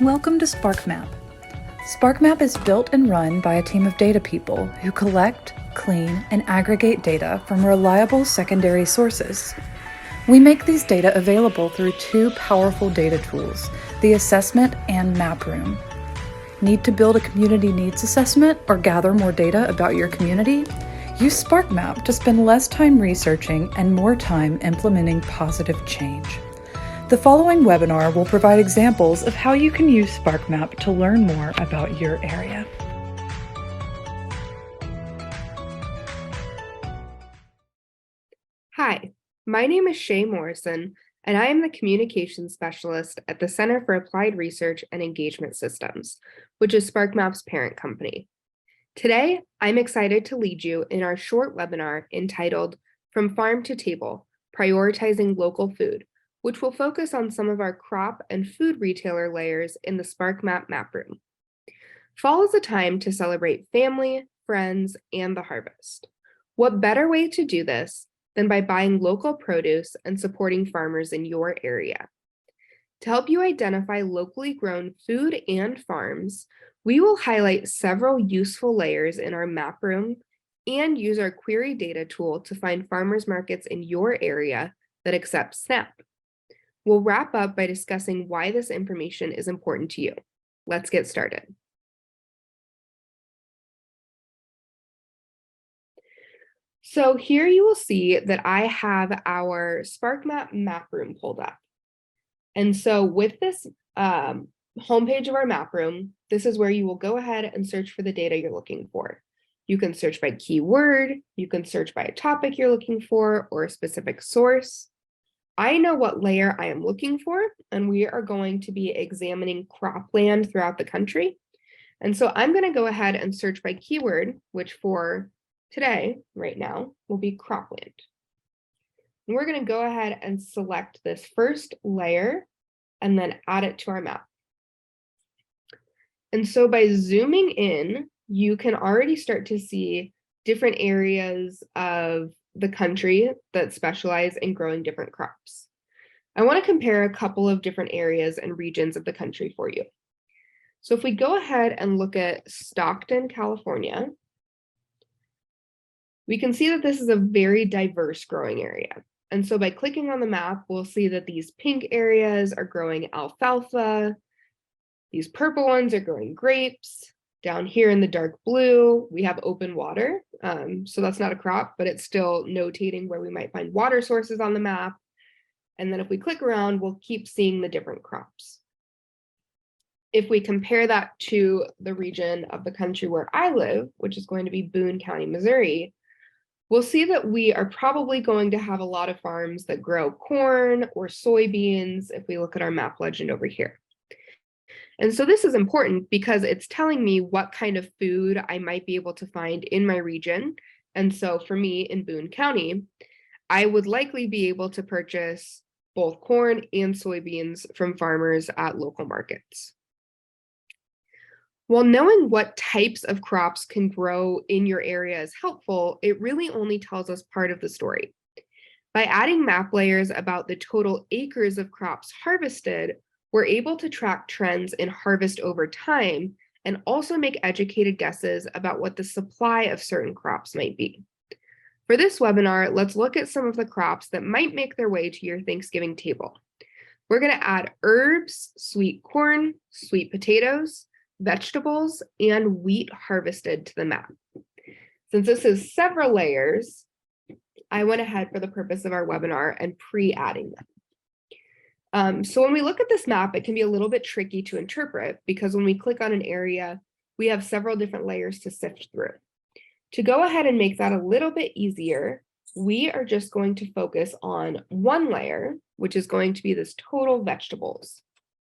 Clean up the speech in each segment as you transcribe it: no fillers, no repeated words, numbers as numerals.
Welcome to SparkMap. SparkMap is built and run by a team of data people who collect, clean, and aggregate data from reliable secondary sources. We make these data available through two powerful data tools, the Assessment and Map Room. Need to build a community needs assessment or gather more data about your community? Use SparkMap to spend less time researching and more time implementing positive change. The following webinar will provide examples of how you can use SparkMap to learn more about your area. Hi, my name is Shay Morrison, and I am the Communications Specialist at the Center for Applied Research and Engagement Systems, which is SparkMap's parent company. Today, I'm excited to lead you in our short webinar entitled From Farm to Table, Prioritizing Local Food, which will focus on some of our crop and food retailer layers in the SparkMap map room. Fall is a time to celebrate family, friends, and the harvest. What better way to do this than by buying local produce and supporting farmers in your area? To help you identify locally grown food and farms, we will highlight several useful layers in our map room and use our query data tool to find farmers markets in your area that accept SNAP. We'll wrap up by discussing why this information is important to you. Let's get started. So here you will see that I have our SparkMap map room pulled up. And so with this homepage of our map room, this is where you will go ahead and search for the data you're looking for. You can search by keyword, you can search by a topic you're looking for, or a specific source. I know what layer I am looking for, and we are going to be examining cropland throughout the country. And so I'm going to go ahead and search by keyword, which for today, right now, will be cropland. And we're going to go ahead and select this first layer and then add it to our map. And so by zooming in, you can already start to see different areas of the country that specialize in growing different crops. I want to compare a couple of different areas and regions of the country for you. So if we go ahead and look at Stockton, California, we can see that this is a very diverse growing area. And so by clicking on the map, we'll see that these pink areas are growing alfalfa. These purple ones are growing grapes. Down here in the dark blue, we have open water. So that's not a crop, but it's still notating where we might find water sources on the map. And then if we click around, we'll keep seeing the different crops. If we compare that to the region of the country where I live, which is going to be Boone County, Missouri, we'll see that we are probably going to have a lot of farms that grow corn or soybeans if we look at our map legend over here. And so this is important because it's telling me what kind of food I might be able to find in my region. And so for me in Boone County, I would likely be able to purchase both corn and soybeans from farmers at local markets. While knowing what types of crops can grow in your area is helpful, it really only tells us part of the story. By adding map layers about the total acres of crops harvested, we're able to track trends in harvest over time and also make educated guesses about what the supply of certain crops might be. For this webinar, let's look at some of the crops that might make their way to your Thanksgiving table. We're going to add herbs, sweet corn, sweet potatoes, vegetables, and wheat harvested to the map. Since this is several layers, I went ahead for the purpose of our webinar and pre-adding them. So when we look at this map, it can be a little bit tricky to interpret because when we click on an area, we have several different layers to sift through. To go ahead and make that a little bit easier, we are just going to focus on one layer, which is going to be this total vegetables.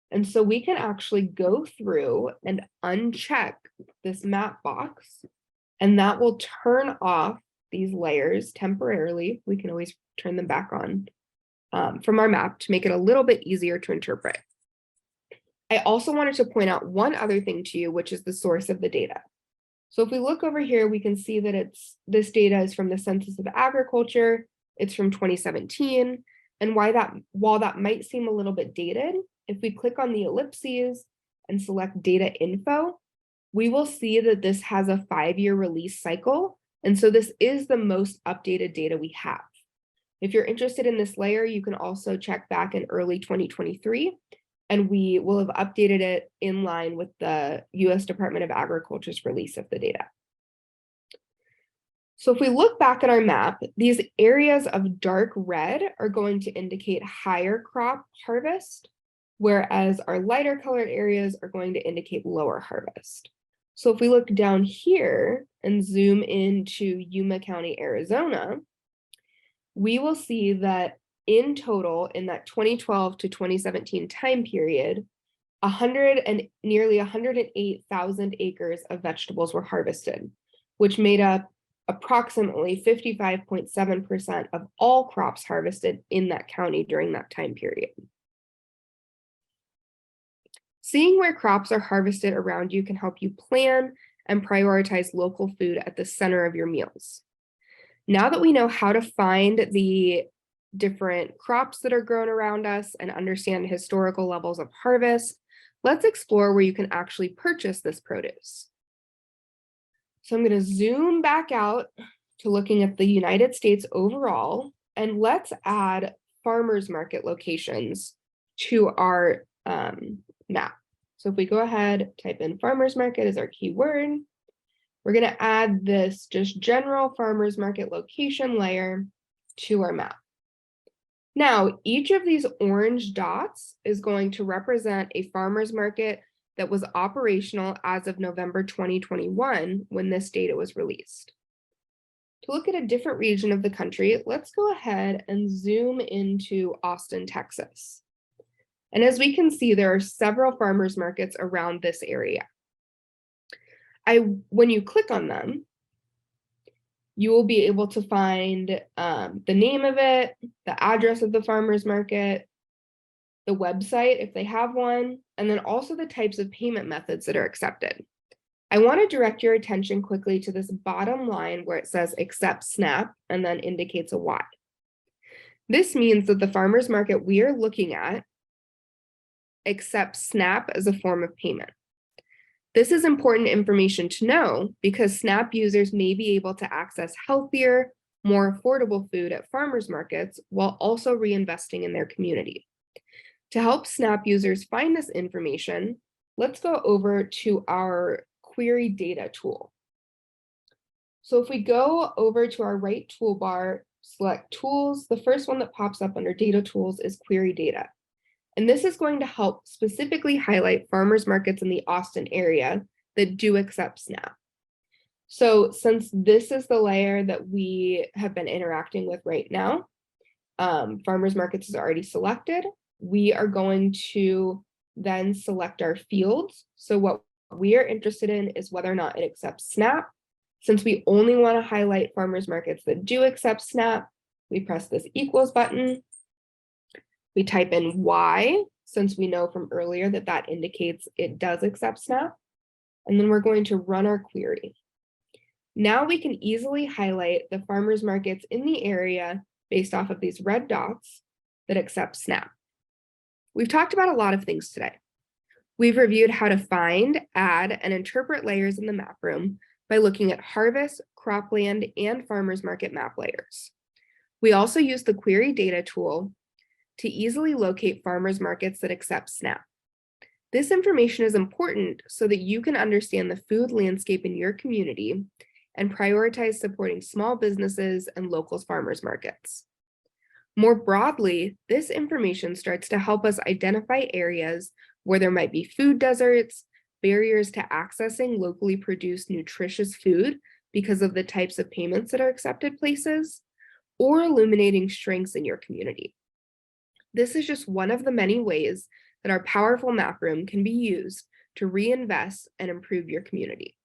And so we can actually go through and uncheck this map box, and that will turn off these layers temporarily. We can always turn them back on from our map to make it a little bit easier to interpret. I also wanted to point out one other thing to you, which is the source of the data. So if we look over here, we can see that this data is from the Census of Agriculture. It's from 2017. And while that might seem a little bit dated, if we click on the ellipses, and select data info, we will see that this has a 5-year release cycle. And so this is the most updated data we have. If you're interested in this layer, you can also check back in early 2023, and we will have updated it in line with the US Department of Agriculture's release of the data. So if we look back at our map, these areas of dark red are going to indicate higher crop harvest, whereas our lighter colored areas are going to indicate lower harvest. So if we look down here and zoom into Yuma County, Arizona, we will see that in total, in that 2012 to 2017 time period, nearly 108,000 acres of vegetables were harvested, which made up approximately 55.7% of all crops harvested in that county during that time period. Seeing where crops are harvested around you can help you plan and prioritize local food at the center of your meals. Now that we know how to find the different crops that are grown around us and understand historical levels of harvest, let's explore where you can actually purchase this produce. So I'm going to zoom back out to looking at the United States overall, and let's add farmers market locations to our map. So if we go ahead, type in farmers market as our keyword, we're going to add this just general farmers market location layer to our map. Now, each of these orange dots is going to represent a farmers market that was operational as of November 2021 when this data was released. To look at a different region of the country, let's go ahead and zoom into Austin, Texas. And as we can see, there are several farmers markets around this area. When you click on them, you will be able to find the name of it, the address of the farmers market, the website if they have one, and then also the types of payment methods that are accepted. I want to direct your attention quickly to this bottom line where it says accept SNAP and then indicates a Y. This means that the farmers market we are looking at accepts SNAP as a form of payment. This is important information to know because SNAP users may be able to access healthier, more affordable food at farmers markets while also reinvesting in their community. To help SNAP users find this information, let's go over to our query data tool. So if we go over to our right toolbar, select tools, the first one that pops up under data tools is query data. And this is going to help specifically highlight farmers markets in the Austin area that do accept SNAP. So since this is the layer that we have been interacting with right now, farmers markets is already selected. We are going to then select our fields. So what we are interested in is whether or not it accepts SNAP. Since we only want to highlight farmers markets that do accept SNAP, we press this equals button. We type in Y, since we know from earlier that that indicates it does accept SNAP. And then we're going to run our query. Now we can easily highlight the farmers markets in the area based off of these red dots that accept SNAP. We've talked about a lot of things today. We've reviewed how to find, add, and interpret layers in the map room by looking at harvest, cropland, and farmers market map layers. We also used the query data tool to easily locate farmers markets that accept SNAP. This information is important so that you can understand the food landscape in your community and prioritize supporting small businesses and local farmers markets. More broadly, this information starts to help us identify areas where there might be food deserts, barriers to accessing locally produced nutritious food because of the types of payments that are accepted places, or illuminating strengths in your community. This is just one of the many ways that our powerful map room can be used to reinvest and improve your community.